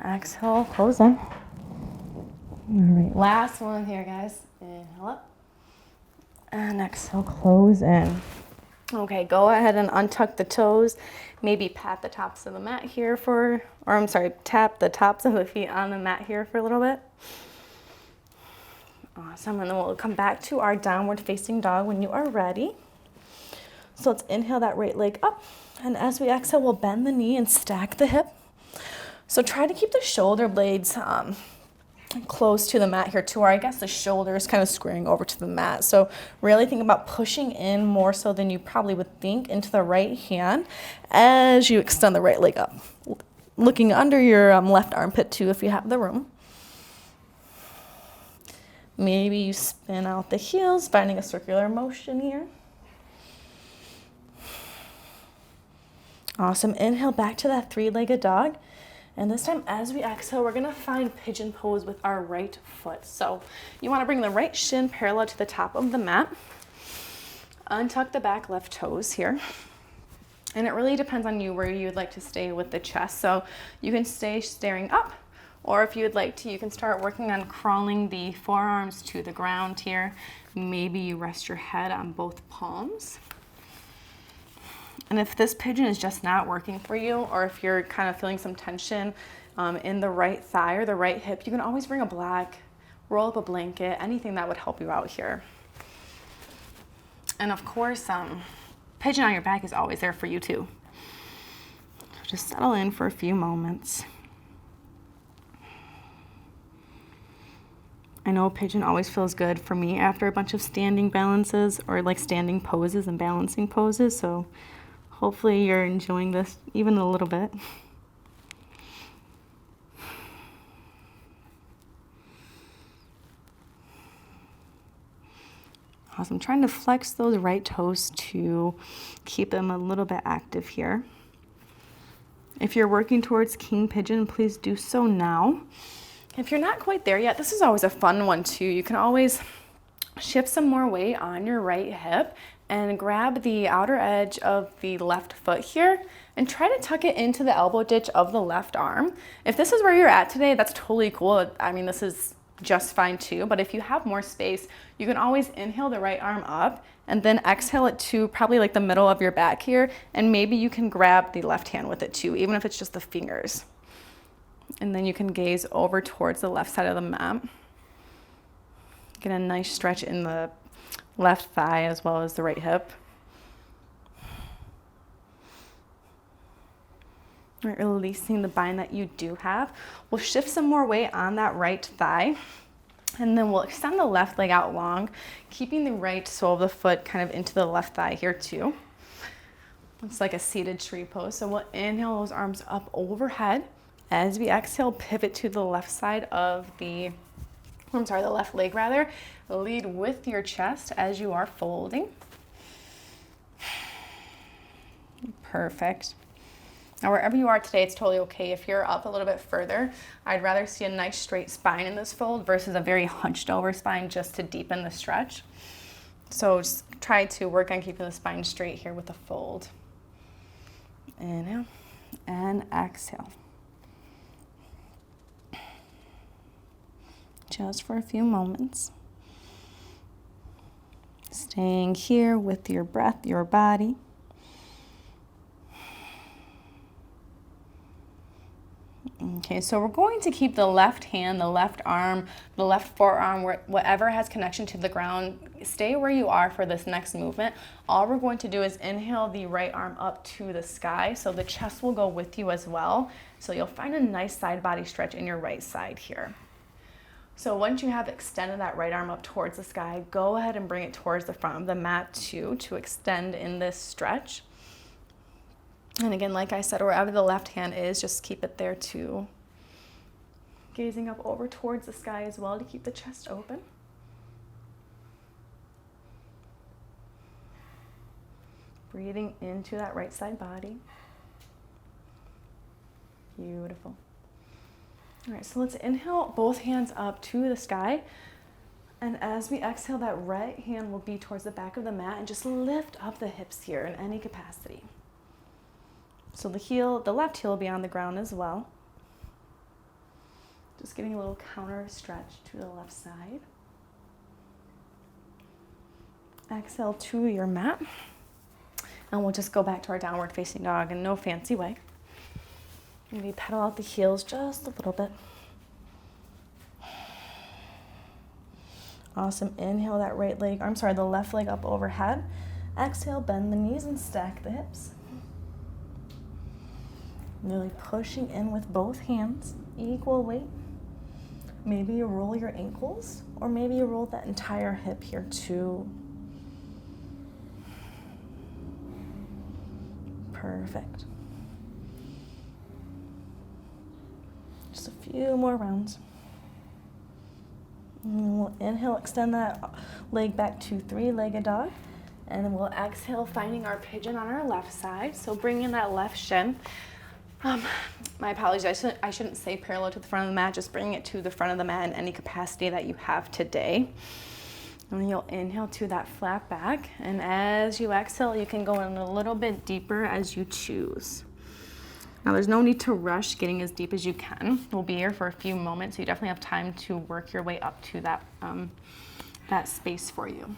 Exhale, close in. All right, last one here, guys. Inhale up. And exhale, close in. Okay, go ahead and untuck the toes. Maybe pat the tops of the mat here tap the tops of the feet on the mat here for a little bit. Awesome, and then we'll come back to our downward facing dog when you are ready. So let's inhale that right leg up. And as we exhale, we'll bend the knee and stack the hip. So try to keep the shoulder blades close to the mat here too, or I guess the shoulders kind of squaring over to the mat. So really think about pushing in more so than you probably would think into the right hand as you extend the right leg up. Looking under your left armpit too if you have the room. Maybe you spin out the heels, finding a circular motion here. Awesome. Inhale back to that three-legged dog. And this time, as we exhale, we're gonna find pigeon pose with our right foot. So you wanna bring the right shin parallel to the top of the mat. Untuck the back left toes here. And it really depends on you where you'd like to stay with the chest. So you can stay staring up, or if you'd like to, you can start working on crawling the forearms to the ground here. Maybe you rest your head on both palms. And if this pigeon is just not working for you, or if you're kind of feeling some tension in the right thigh or the right hip, you can always bring a block, roll up a blanket, anything that would help you out here. And of course, pigeon on your back is always there for you too. Just settle in for a few moments. I know pigeon always feels good for me after a bunch of standing balances or like standing poses and balancing poses, so hopefully you're enjoying this even a little bit. Awesome. Trying to flex those right toes to keep them a little bit active here. If you're working towards king pigeon, please do so now. If you're not quite there yet, this is always a fun one too. You can always shift some more weight on your right hip and grab the outer edge of the left foot here and try to tuck it into the elbow ditch of the left arm. If this is where you're at today, that's totally cool. I mean, this is just fine too, but if you have more space, you can always inhale the right arm up and then exhale it to probably like the middle of your back here, and maybe you can grab the left hand with it too, even if it's just the fingers. And then you can gaze over towards the left side of the mat. Get a nice stretch in the left thigh as well as the right hip. All right, releasing the bind that you do have. We'll shift some more weight on that right thigh, and then we'll extend the left leg out long, keeping the right sole of the foot kind of into the left thigh here too. Looks like a seated tree pose. So we'll inhale those arms up overhead. As we exhale, pivot to the left side of the left leg rather. Lead with your chest as you are folding. Perfect. Now wherever you are today, it's totally okay if you're up a little bit further. I'd rather see a nice straight spine in this fold versus a very hunched over spine just to deepen the stretch. So just try to work on keeping the spine straight here with the fold. Inhale and exhale. Just for a few moments. Staying here with your breath, your body. Okay, so we're going to keep the left hand, the left arm, the left forearm, whatever has connection to the ground. Stay where you are for this next movement. All we're going to do is inhale the right arm up to the sky, so the chest will go with you as well. So you'll find a nice side body stretch in your right side here. So once you have extended that right arm up towards the sky, go ahead and bring it towards the front of the mat too, to extend in this stretch. And again, like I said, wherever the left hand is, just keep it there too. Gazing up over towards the sky as well to keep the chest open. Breathing into that right side body. Beautiful. All right, so let's inhale both hands up to the sky. And as we exhale, that right hand will be towards the back of the mat, and just lift up the hips here in any capacity. So the left heel will be on the ground as well. Just getting a little counter stretch to the left side. Exhale to your mat. And we'll just go back to our downward facing dog in no fancy way. Maybe pedal out the heels just a little bit. Awesome. Inhale that the left leg up overhead. Exhale, bend the knees and stack the hips. Really pushing in with both hands, equal weight. Maybe you roll your ankles, or maybe you roll that entire hip here too. Perfect. Just a few more rounds. And we'll inhale, extend that leg back to three-legged dog. And then we'll exhale, finding our pigeon on our left side. So bring in that left shin. My apologies, I shouldn't say parallel to the front of the mat, just bring it to the front of the mat in any capacity that you have today. And then you'll inhale to that flat back. And as you exhale, you can go in a little bit deeper as you choose. Now there's no need to rush getting as deep as you can. We'll be here for a few moments, so you definitely have time to work your way up to that space for you.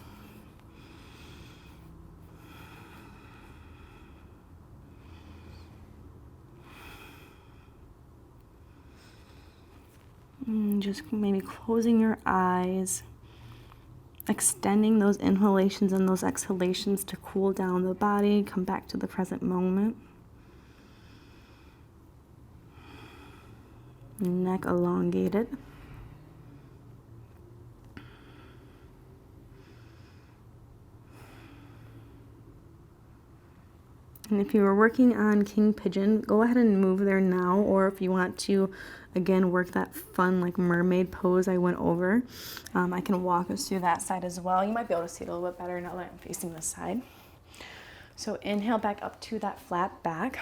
And just maybe closing your eyes, extending those inhalations and those exhalations to cool down the body, come back to the present moment. Neck elongated. And if you were working on King Pigeon, go ahead and move there now, or if you want to, again, work that fun like mermaid pose I went over, I can walk us through that side as well. You might be able to see it a little bit better now that I'm facing this side. So inhale back up to that flat back.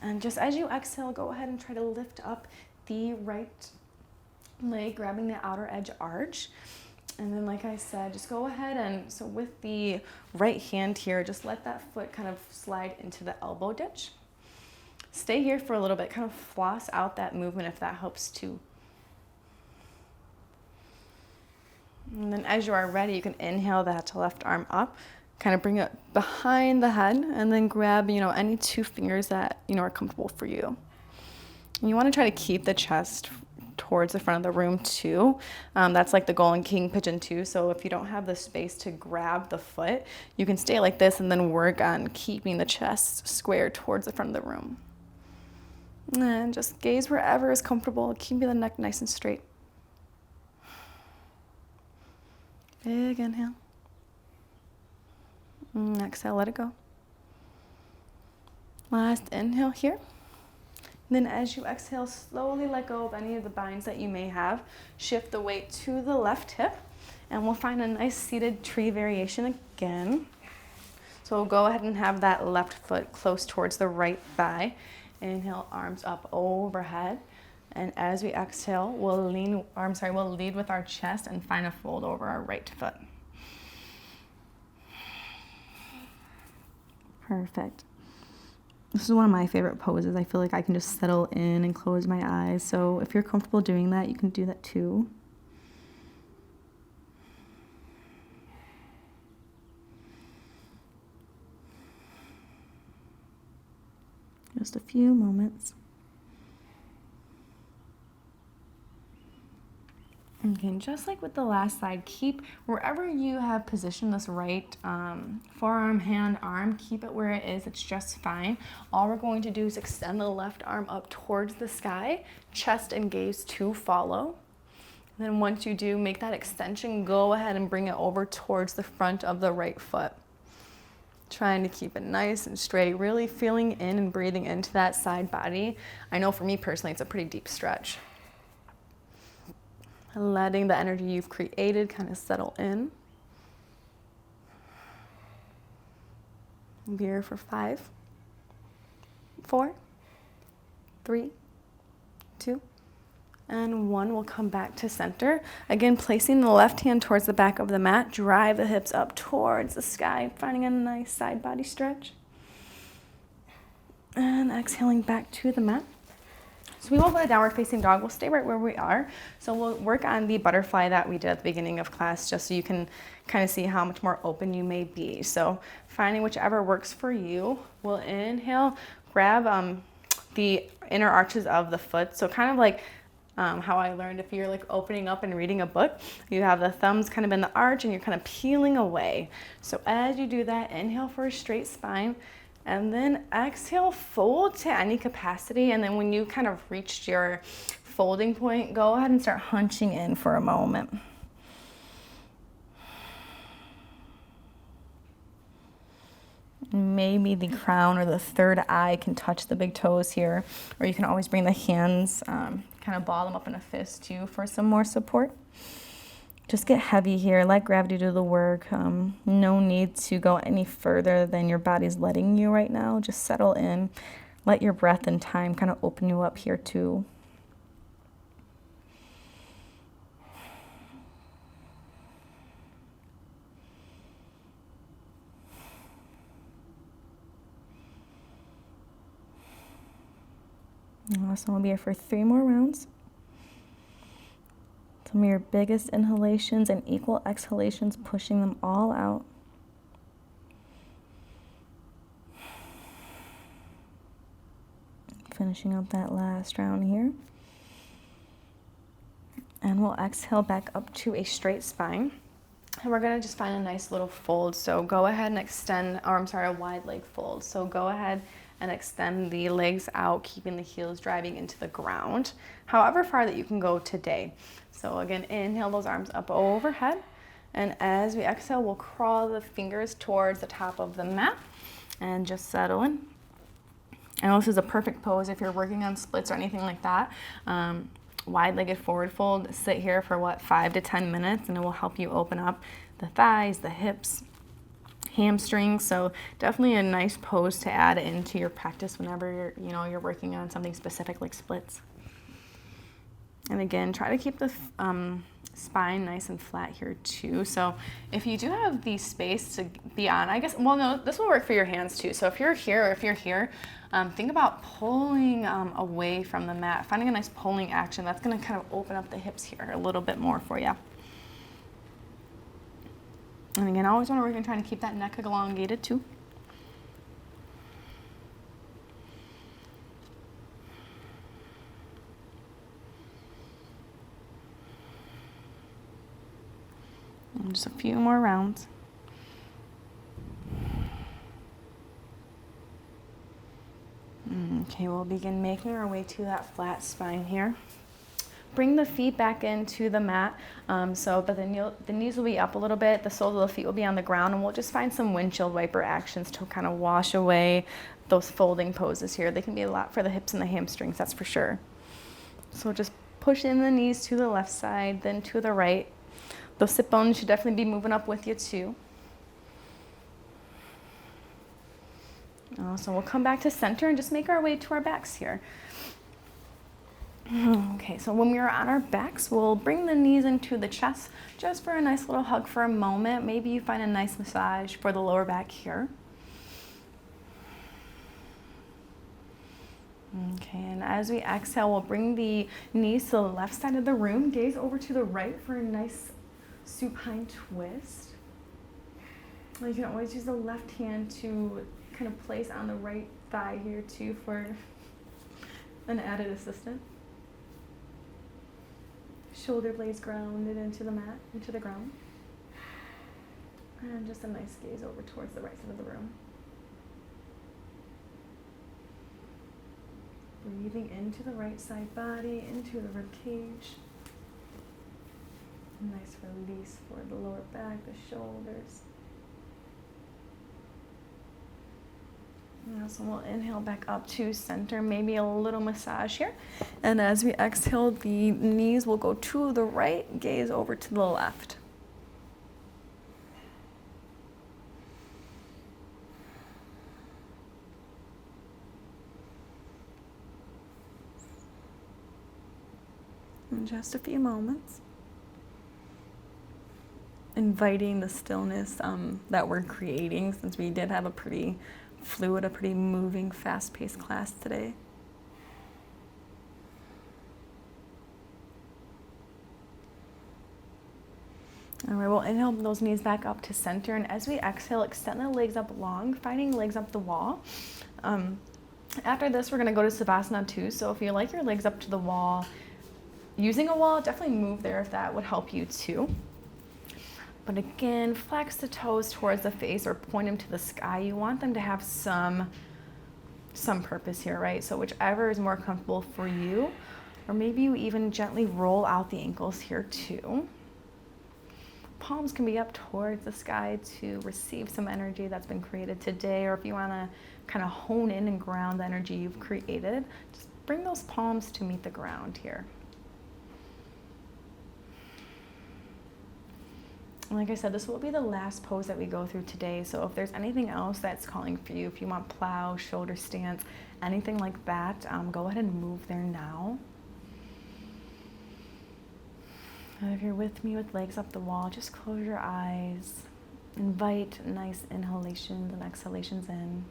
And just as you exhale, go ahead and try to lift up the right leg, grabbing the outer edge arch. And then, like I said, just go ahead and, so with the right hand here, just let that foot kind of slide into the elbow ditch. Stay here for a little bit, kind of floss out that movement if that helps too. And then as you are ready, you can inhale that left arm up, kind of bring it behind the head, and then grab, any two fingers that, are comfortable for you. And you want to try to keep the chest towards the front of the room too. That's like the goal in King Pigeon too. So if you don't have the space to grab the foot, you can stay like this and then work on keeping the chest square towards the front of the room. And just gaze wherever is comfortable, keeping the neck nice and straight. Big inhale. And exhale, let it go. Last inhale here. Then as you exhale, slowly let go of any of the binds that you may have. Shift the weight to the left hip, and we'll find a nice seated tree variation again. So we'll go ahead and have that left foot close towards the right thigh. Inhale, arms up overhead. And as we exhale, we'll lead with our chest and find a fold over our right foot. Perfect. This is one of my favorite poses. I feel like I can just settle in and close my eyes. So if you're comfortable doing that, you can do that too. Just a few moments. Okay, just like with the last side, keep wherever you have positioned this right forearm, hand, arm, keep it where it is. It's just fine. All we're going to do is extend the left arm up towards the sky, chest and gaze to follow. And then once you do make that extension, go ahead and bring it over towards the front of the right foot. Trying to keep it nice and straight, really feeling in and breathing into that side body. I know for me personally, it's a pretty deep stretch. Letting the energy you've created kind of settle in. Be here for 5, 4, 3, 2, and 1. We'll come back to center. Again, placing the left hand towards the back of the mat. Drive the hips up towards the sky, finding a nice side body stretch. And exhaling back to the mat. So we won't go to downward facing dog. We'll stay right where we are. So we'll work on the butterfly that we did at the beginning of class, just so you can kind of see how much more open you may be. So finding whichever works for you. We'll inhale, grab the inner arches of the foot. So kind of like how I learned if you're like opening up and reading a book, you have the thumbs kind of in the arch and you're kind of peeling away. So as you do that, inhale for a straight spine, and then exhale, fold to any capacity. And then when you kind of reached your folding point, go ahead and start hunching in for a moment. Maybe the crown or the third eye can touch the big toes here, or you can always bring the hands, kind of ball them up in a fist too for some more support. Just get heavy here, let gravity do the work. No need to go any further than your body's letting you right now. Just settle in, let your breath and time kind of open you up here too. Awesome, we'll be here for 3 more rounds. Some of your biggest inhalations and equal exhalations, pushing them all out. Finishing up that last round here. And we'll exhale back up to a straight spine. And we're gonna just find a nice little fold. So go ahead and extend, or I'm sorry, a wide leg fold. So go ahead and extend the legs out, keeping the heels driving into the ground, however far that you can go today. So again, inhale those arms up overhead. And as we exhale, we'll crawl the fingers towards the top of the mat and just settle in. And this is a perfect pose if you're working on splits or anything like that. Wide-legged forward fold, sit here for 5 to 10 minutes, and it will help you open up the thighs, the hips, hamstrings. So definitely a nice pose to add into your practice whenever you're working on something specific like splits. And again, try to keep the spine nice and flat here too. So if you do have the space to be on, I guess, well, no, this will work for your hands too. So if you're here or if you're here, think about pulling away from the mat, finding a nice pulling action. That's going to kind of open up the hips here a little bit more for you. And again, I always want to work on trying to keep that neck elongated too. And just a few more rounds. Okay, we'll begin making our way to that flat spine here. Bring the feet back into the mat, but the knees will be up a little bit, the soles of the feet will be on the ground, and we'll just find some windshield wiper actions to kind of wash away those folding poses here. They can be a lot for the hips and the hamstrings, that's for sure. So just push in the knees to the left side, then to the right. Those sit bones should definitely be moving up with you too. So we'll come back to center and just make our way to our backs here. Okay, so when we are on our backs, we'll bring the knees into the chest just for a nice little hug for a moment. Maybe you find a nice massage for the lower back here. Okay, and as we exhale, we'll bring the knees to the left side of the room, gaze over to the right for a nice supine twist. You can always use the left hand to kind of place on the right thigh here too for an added assistant. Shoulder blades grounded into the mat, into the ground. And just a nice gaze over towards the right side of the room. Breathing into the right side body, into the rib cage. A nice release for the lower back, the shoulders. So we'll inhale back up to center, maybe a little massage here. And as we exhale, the knees will go to the right, gaze over to the left. In just a few moments. Inviting the stillness that we're creating, since we did have a pretty fluid, a pretty moving, fast-paced class today. All right, we'll inhale those knees back up to center. And as we exhale, extend the legs up long, finding legs up the wall. After this, we're gonna go to Savasana 2. So if you like your legs up to the wall, using a wall, definitely move there if that would help you too. But again, flex the toes towards the face or point them to the sky. You want them to have some purpose here, right? So whichever is more comfortable for you, or maybe you even gently roll out the ankles here too. Palms can be up towards the sky to receive some energy that's been created today, or if you want to kind of hone in and ground the energy you've created, just bring those palms to meet the ground here. And like I said, this will be the last pose that we go through today. So if there's anything else that's calling for you, if you want plow, shoulder stance, anything like that, go ahead and move there now. And if you're with me with legs up the wall, just close your eyes. Invite nice inhalations and exhalations in.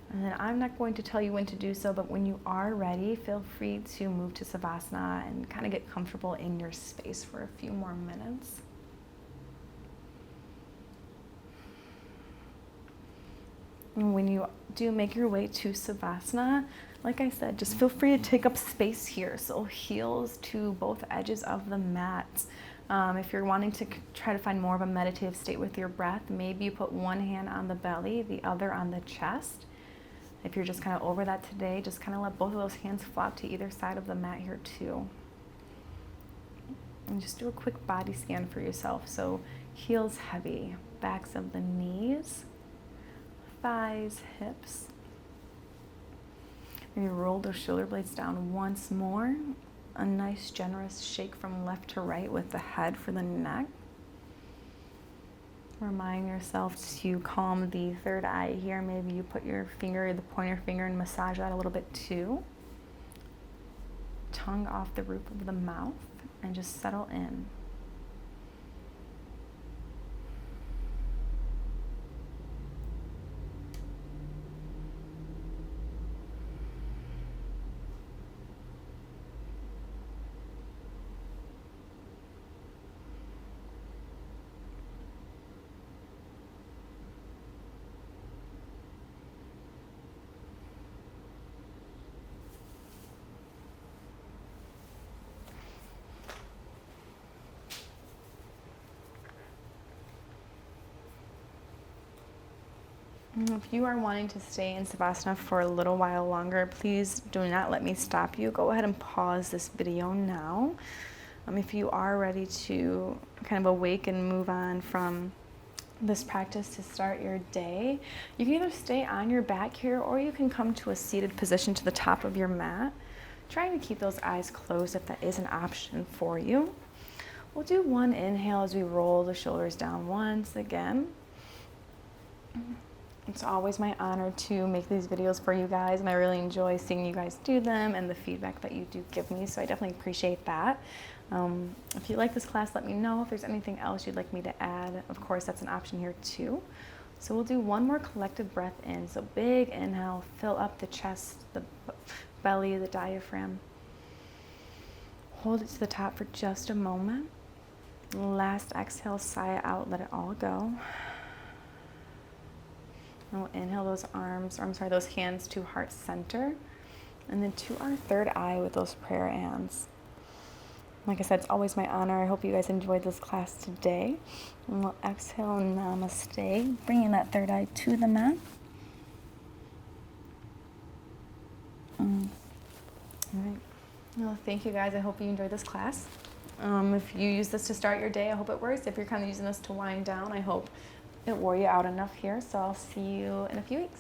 And then I'm not going to tell you when to do so, but when you are ready, feel free to move to Savasana and kind of get comfortable in your space for a few more minutes. And when you do make your way to Savasana, like I said, just feel free to take up space here. So heels to both edges of the mat. If you're wanting to try to find more of a meditative state with your breath, maybe you put one hand on the belly, the other on the chest. If you're just kind of over that today, just kind of let both of those hands flop to either side of the mat here too. And just do a quick body scan for yourself. So heels heavy, backs of the knees, thighs, hips. Maybe roll those shoulder blades down once more. A nice generous shake from left to right with the head for the neck. Remind yourself to calm the third eye here. Maybe you put your finger, the pointer finger, and massage that a little bit too. Tongue off the roof of the mouth and just settle in. If you are wanting to stay in Savasana for a little while longer, please do not let me stop you. Go ahead and pause this video now. If you are ready to kind of awake and move on from this practice to start your day, you can either stay on your back here or you can come to a seated position to the top of your mat, trying to keep those eyes closed if that is an option for you. We'll do one inhale as we roll the shoulders down once again. It's always my honor to make these videos for you guys, and I really enjoy seeing you guys do them and the feedback that you do give me, so I definitely appreciate that. If you like this class, let me know. If there's anything else you'd like me to add, of course, that's an option here too. So we'll do one more collective breath in. So big inhale, fill up the chest, the belly, the diaphragm. Hold it to the top for just a moment. Last exhale, sigh it out, let it all go. And we'll inhale those hands to heart center, and then to our third eye with those prayer hands. Like I said, it's always my honor. I hope you guys enjoyed this class today. And we'll exhale, namaste, bringing that third eye to the mat. All right. Well, thank you guys. I hope you enjoyed this class. If you use this to start your day, I hope it works. If you're kind of using this to wind down, I hope it wore you out enough here. So I'll see you in a few weeks.